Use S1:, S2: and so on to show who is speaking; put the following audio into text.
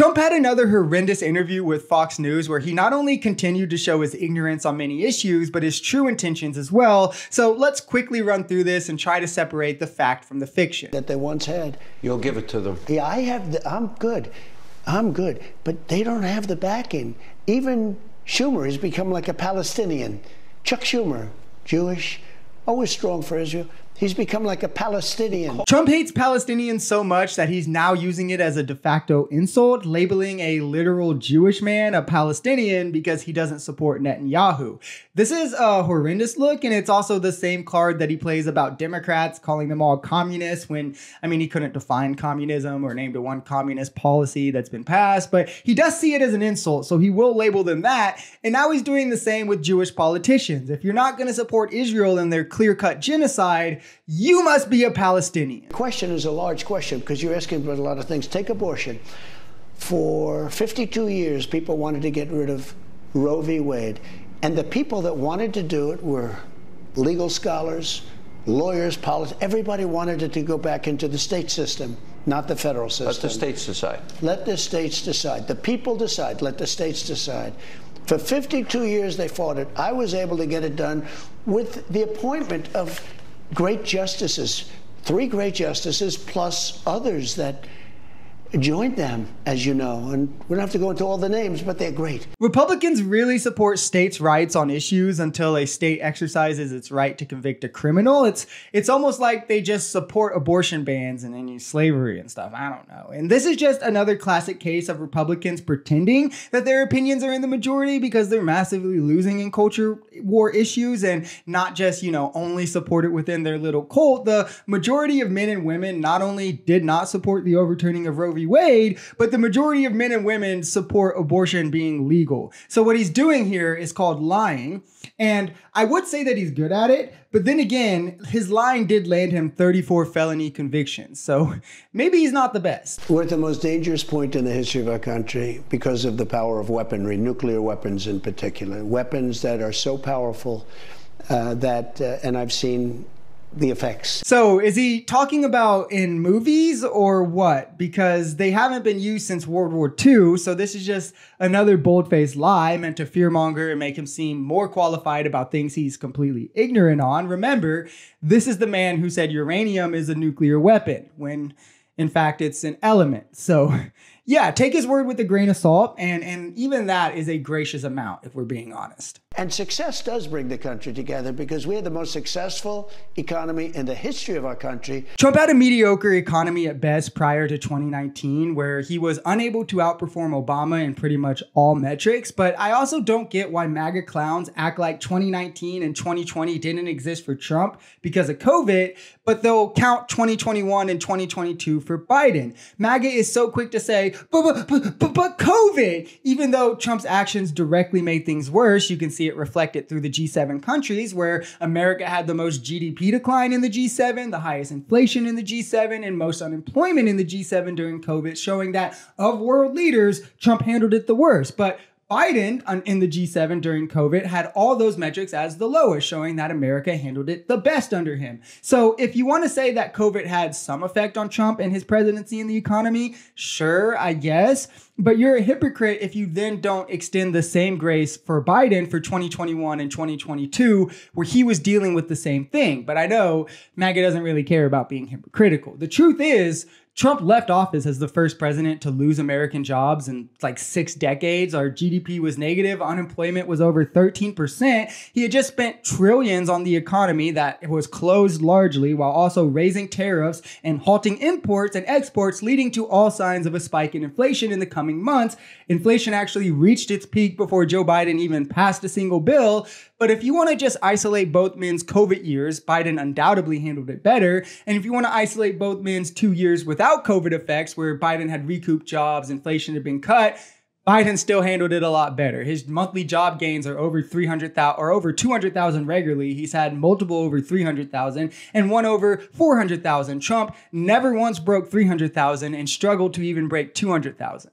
S1: Trump had another horrendous interview with Fox News where he not only continued to show his ignorance on many issues, but his true intentions as well. So let's quickly run through this and try to separate the fact from the fiction.
S2: That they once had.
S3: You'll give it to them.
S2: Yeah, I'm good. I'm good. But they don't have the backing. Even Schumer has become like a Palestinian. Chuck Schumer, Jewish, always strong for Israel. He's become like a Palestinian.
S1: Trump hates Palestinians so much that he's now using it as a de facto insult, labeling a literal Jewish man a Palestinian because he doesn't support Netanyahu. This is a horrendous look, and it's also the same card that he plays about Democrats, calling them all communists when, I mean, he couldn't define communism or name the one communist policy that's been passed, but he does see it as an insult, so he will label them that. And now he's doing the same with Jewish politicians. If you're not going to support Israel in their clear-cut genocide, you must be a Palestinian.
S2: The question is a large question because you're asking about a lot of things. Take abortion. For 52 years, people wanted to get rid of Roe v. Wade. And the people that wanted to do it were legal scholars, lawyers, politicians. Everybody wanted it to go back into the state system, not the federal system.
S3: Let the states decide.
S2: Let the states decide. The people decide. Let the states decide. For 52 years, they fought it. I was able to get it done with the appointment of great justices, 3 great justices, plus others that joined them, as you know. And we don't have to go into all the names, but they're great.
S1: Republicans really support states' rights on issues until a state exercises its right to convict a criminal. It's almost like they just support abortion bans and any slavery and stuff. I don't know. And this is just another classic case of Republicans pretending that their opinions are in the majority because they're massively losing in culture war issues and not just, only support it within their little cult. The majority of men and women not only did not support the overturning of Roe v. Wade, but the majority of men and women support abortion being legal. So what he's doing here is called lying. And I would say that he's good at it, but then again, his lying did land him 34 felony convictions. So maybe he's not the best.
S2: We're at the most dangerous point in the history of our country because of the power of weaponry, nuclear weapons in particular, weapons that are so powerful and I've seen the effects.
S1: So is he talking about in movies or what? Because they haven't been used since World War II. So this is just another bold-faced lie meant to fearmonger and make him seem more qualified about things he's completely ignorant on. Remember, this is the man who said uranium is a nuclear weapon when in fact it's an element. So yeah, take his word with a grain of salt. And even that is a gracious amount if we're being honest.
S2: And success does bring the country together because we are the most successful economy in the history of our country.
S1: Trump had a mediocre economy at best prior to 2019, where he was unable to outperform Obama in pretty much all metrics. But I also don't get why MAGA clowns act like 2019 and 2020 didn't exist for Trump because of COVID, but they'll count 2021 and 2022 for Biden. MAGA is so quick to say, but COVID, even though Trump's actions directly made things worse. You can see it reflected through the G7 countries where America had the most GDP decline in the G7, the highest inflation in the G7, and most unemployment in the G7 during COVID, showing that of world leaders, Trump handled it the worst. But Biden in the G7 during COVID had all those metrics as the lowest, showing that America handled it the best under him. So if you want to say that COVID had some effect on Trump and his presidency and the economy, sure, I guess. But you're a hypocrite if you then don't extend the same grace for Biden for 2021 and 2022, where he was dealing with the same thing. But I know MAGA doesn't really care about being hypocritical. The truth is, Trump left office as the first president to lose American jobs in like 6 decades. Our GDP was negative. Unemployment was over 13%. He had just spent trillions on the economy that was closed largely while also raising tariffs and halting imports and exports, leading to all signs of a spike in inflation in the coming months. Inflation actually reached its peak before Joe Biden even passed a single bill. But if you want to just isolate both men's COVID years, Biden undoubtedly handled it better. And if you want to isolate both men's 2 years without COVID effects, where Biden had recouped jobs, inflation had been cut, Biden still handled it a lot better. His monthly job gains are over 300,000 or over 200,000 regularly. He's had multiple over 300,000 and one over 400,000. Trump never once broke 300,000 and struggled to even break 200,000.